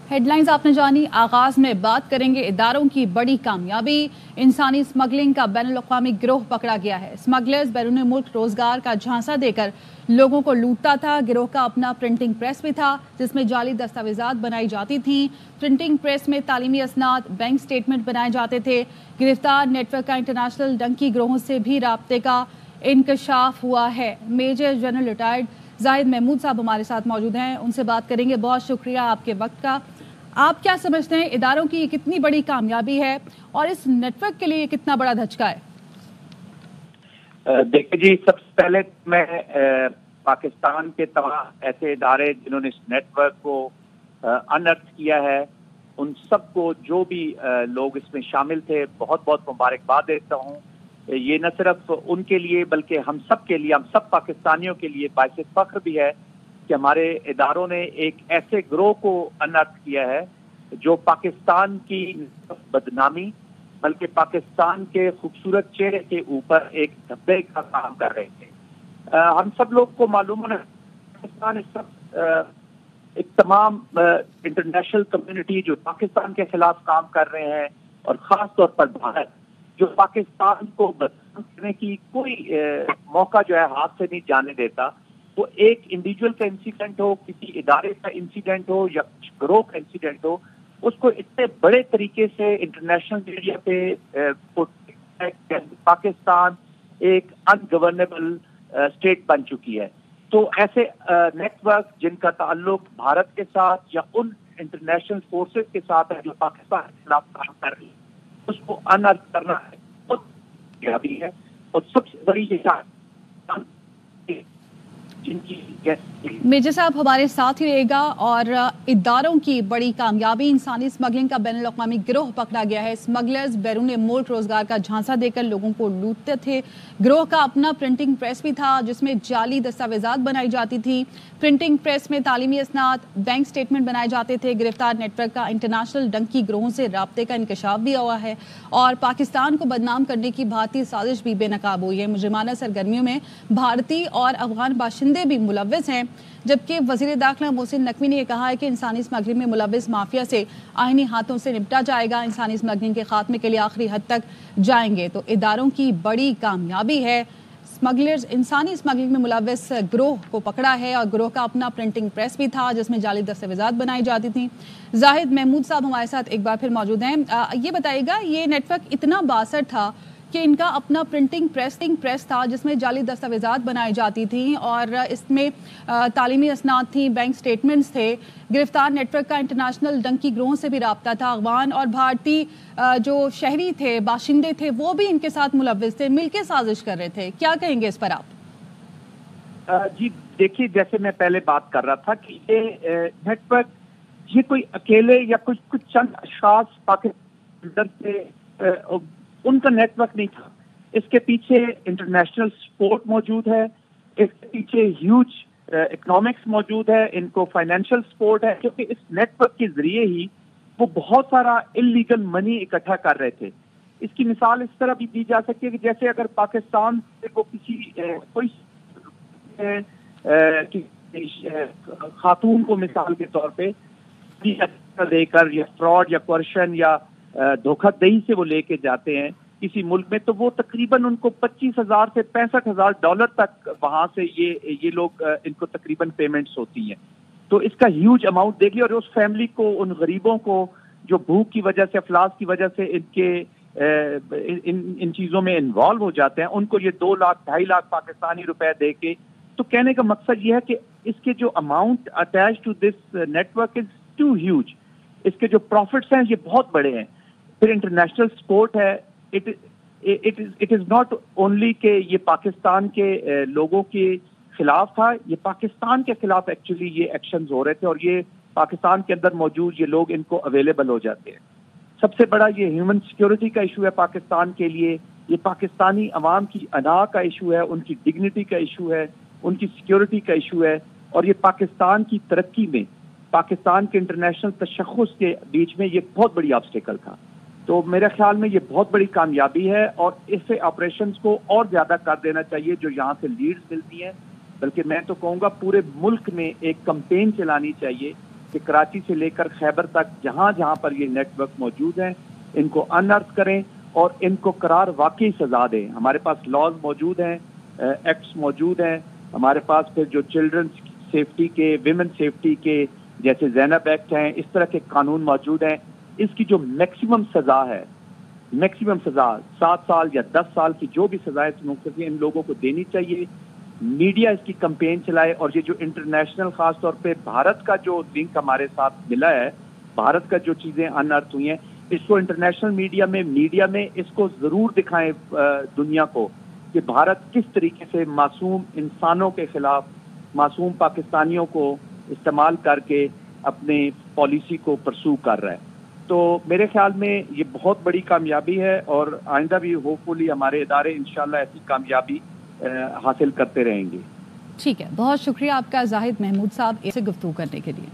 Headlines आपने जानी। आगाज में बात करेंगे इदारों की बड़ी कामयाबी। इंसानी स्मगलिंग का बैनुल-अक़वामी गिरोह पकड़ा गया है। स्मगलर्स बैरून मुल्क रोजगार का झांसा देकर लोगों को लूटता था। गिरोह का अपना प्रिंटिंग प्रेस भी था जिसमें जाली दस्तावेजात बनाई जाती थी। प्रिंटिंग प्रेस में तालीमी असनाद, बैंक स्टेटमेंट बनाए जाते थे। गिरफ्तार नेटवर्क का इंटरनेशनल डंकी गिरोहों से भी राब्ते का इंकशाफ हुआ है। Major general retired Zahid Mahmood sahab हमारे साथ मौजूद हैं, उनसे बात करेंगे। बहुत शुक्रिया आपके वक्त का। आप क्या समझते हैं, इदारों की कितनी बड़ी कामयाबी है और इस नेटवर्क के लिए कितना बड़ा धचका है? देखिए जी, सबसे पहले मैं पाकिस्तान के तमाम ऐसे इदारे जिन्होंने इस नेटवर्क को अनर्थ किया है, उन सबको, जो भी लोग इसमें शामिल थे, बहुत बहुत मुबारकबाद देता हूँ। ये न सिर्फ उनके लिए बल्कि हम सब के लिए, हम सब पाकिस्तानियों के लिए बाइस फख्र भी है कि हमारे इदारों ने एक ऐसे ग्रोह को अनर्थ किया है जो पाकिस्तान की बदनामी बल्कि पाकिस्तान के खूबसूरत चेहरे के ऊपर एक धब्बे का काम कर रहे थे। हम सब लोग को मालूम है पाकिस्तान इस सब एक तमाम इंटरनेशनल कम्युनिटी जो पाकिस्तान के खिलाफ काम कर रहे हैं और ख़ास तौर पर भारत जो पाकिस्तान को बदनाम करने की कोई मौका जो है हाथ से नहीं जाने देता, वो एक इंडिविजुअल का इंसिडेंट हो, किसी इदारे का इंसिडेंट हो या ग्रोह का इंसिडेंट हो, उसको इतने बड़े तरीके से इंटरनेशनल मीडिया पे पाकिस्तान एक अनगवर्नेबल स्टेट बन चुकी है। तो ऐसे नेटवर्क जिनका ताल्लुक भारत के साथ या उन इंटरनेशनल फोर्सेस के साथ है जो पाकिस्तान के खिलाफ काम कर रही है, उसको अनर्थ करना है बहुत कामयाबी है। और सबसे बड़ी मेजर साहब हमारे साथ ही रहेगा। और इदारों की बड़ी कामयाबी, इंसानी स्मगलिंग का बैनुल-अक़वामी गिरोह पकड़ा गया है। स्मगलर्स बैरून मुल्क रोजगार का झांसा देकर लोगों को लूटते थे। गिरोह का अपना प्रिंटिंग प्रेस भी था जिसमें जाली दस्तावेजात बनाई जाती थी। प्रिंटिंग प्रेस में तालीमी असनाद, बैंक स्टेटमेंट बनाए जाते थे। गिरफ्तार नेटवर्क का इंटरनेशनल डंकी गिरोहों से राब्ते का इंकशाफ भी हुआ है और पाकिस्तान को बदनाम करने की भारतीय साजिश भी बेनकाब हुई है। मुजरिमाना सरगर्मियों में भारतीय और अफगान बाशिंदे भी मुलव्वस हैं, जबकि वज़ीर दाखिला मोहसिन नकवी ने कहा है कि इंसानी स्मगलिंग में मुलव्वस माफिया से आईनी हाथों से निपटा जाएगा। इंसानी स्मगलिंग के खात्मे के लिए आखिरी हद तक जाएंगे। तो इदारों की बड़ी कामयाबी है। स्मगलर्स, इंसानी स्मगलिंग में मुलव्वस ग्रोह को पकड़ा है और ग्रोह का अपना प्रिंटिंग प्रेस भी था जिसमें जाली दस्तावेजात बनाई जाती थी। जाहिद महमूद साहब हमारे साथ एक बार फिर मौजूद हैं। ये बताइएगा, ये नेटवर्क इतना बासर था कि इनका अपना प्रिंटिंग प्रेस था जिसमें जाली दस्तावेजात बनाई जाती थी और इसमें तालीमी असनाद थी, बैंक स्टेटमेंट्स थे। गिरफ्तार नेटवर्क का इंटरनेशनल डंकी गिरोह से भी राब्ता था। अफगान और भारतीय जो शहरी थे, बाशिंदे थे, वो भी इनके साथ मुलव्वस थे, मिलकर साजिश कर रहे थे। क्या कहेंगे इस पर आप? जी देखिए, जैसे मैं पहले बात कर रहा था कि ये नेटवर्क ये कोई अकेले या कुछ चंद अशखास पाकिस्तान से उनका नेटवर्क नहीं था। इसके पीछे इंटरनेशनल सपोर्ट मौजूद है, इसके पीछे ह्यूज इकोनॉमिक्स मौजूद है, इनको फाइनेंशियल सपोर्ट है, क्योंकि इस नेटवर्क के जरिए ही वो बहुत सारा इलीगल मनी इकट्ठा कर रहे थे। इसकी मिसाल इस तरह भी दी जा सकती है कि जैसे अगर पाकिस्तान से वो किसी कोई खातून को मिसाल के तौर पे देकर या फ्रॉड या कोर्शन या धोखाधड़ी से वो लेके जाते हैं किसी मुल्क में, तो वो तकरीबन उनको 25,000 से 65,000 डॉलर तक वहां से ये लोग इनको तकरीबन पेमेंट्स होती हैं। तो इसका ह्यूज अमाउंट देख लिया। और उस फैमिली को, उन गरीबों को जो भूख की वजह से, अफलास की वजह से इन चीजों में इन्वॉल्व हो जाते हैं, उनको ये 2 लाख 2.5 लाख पाकिस्तानी रुपए दे के, तो कहने का मकसद ये है कि इसके जो amount attach to this network is too huge. इसके जो प्रॉफिट्स हैं ये बहुत बड़े हैं। फिर इंटरनेशनल सपोर्ट है। इट इज नॉट ओनली कि ये पाकिस्तान के लोगों के खिलाफ था, ये पाकिस्तान के खिलाफ एक्चुअली ये एक्शंस हो रहे थे और ये पाकिस्तान के अंदर मौजूद ये लोग इनको अवेलेबल हो जाते हैं। सबसे बड़ा ये ह्यूमन सिक्योरिटी का इशू है पाकिस्तान के लिए, ये पाकिस्तानी अवाम की अना का इशू है, उनकी डिग्निटी का इशू है, उनकी सिक्योरिटी का इशू है, और ये पाकिस्तान की तरक्की में, पाकिस्तान के इंटरनेशनल तशख़्ख़ुस के बीच में ये बहुत बड़ी ऑब्स्टिकल था। तो मेरे ख्याल में ये बहुत बड़ी कामयाबी है और इससे ऑपरेशंस को और ज्यादा कर देना चाहिए जो यहाँ से लीड्स मिलती हैं। बल्कि मैं तो कहूँगा पूरे मुल्क में एक कैंपेन चलानी चाहिए کہ کراچی سے لے کر خیبر تک جہاں جہاں پر یہ نیٹ ورک موجود ہیں ان کو انرتھ کریں اور ان کو قرار واقعی سزا دیں. ہمارے پاس لاز موجود ہیں, ایکٹس موجود ہیں, ہمارے پاس پھر جو چلڈرنس سیفٹی کے, ویمن سیفٹی کے جیسے زینب ایکٹ ہیں, اس طرح کے قانون موجود ہیں. اس کی جو میکسیمم سزا ہے, میکسیمم سزا 7 سال یا 10 سال کی جو بھی سزائیں مختلف ان لوگوں کو دینی چاہیے. میڈیا اس کی کمپین چلائے, اور یہ جو انٹرنیشنل خاص طور پہ بھارت کا جو لنک ہمارے ساتھ ملا ہے, بھارت کا جو چیزیں انرتھ ہوئی ہیں, اس کو انٹرنیشنل میڈیا میں اس کو ضرور دکھائیں دنیا کو کہ بھارت کس طریقے سے معصوم انسانوں کے خلاف, معصوم پاکستانیوں کو استعمال کر کے اپنے پالیسی کو پرسو کر رہا ہے. تو میرے خیال میں یہ بہت بڑی کامیابی ہے, اور آئندہ بھی ہوپ فلی ہمارے ادارے انشاءاللہ ایسی کامیابی حاصل کرتے رہیں گے. ٹھیک ہے, بہت شکریہ آپ کا زاہد محمود صاحب سے گفتگو کرنے کے لیے.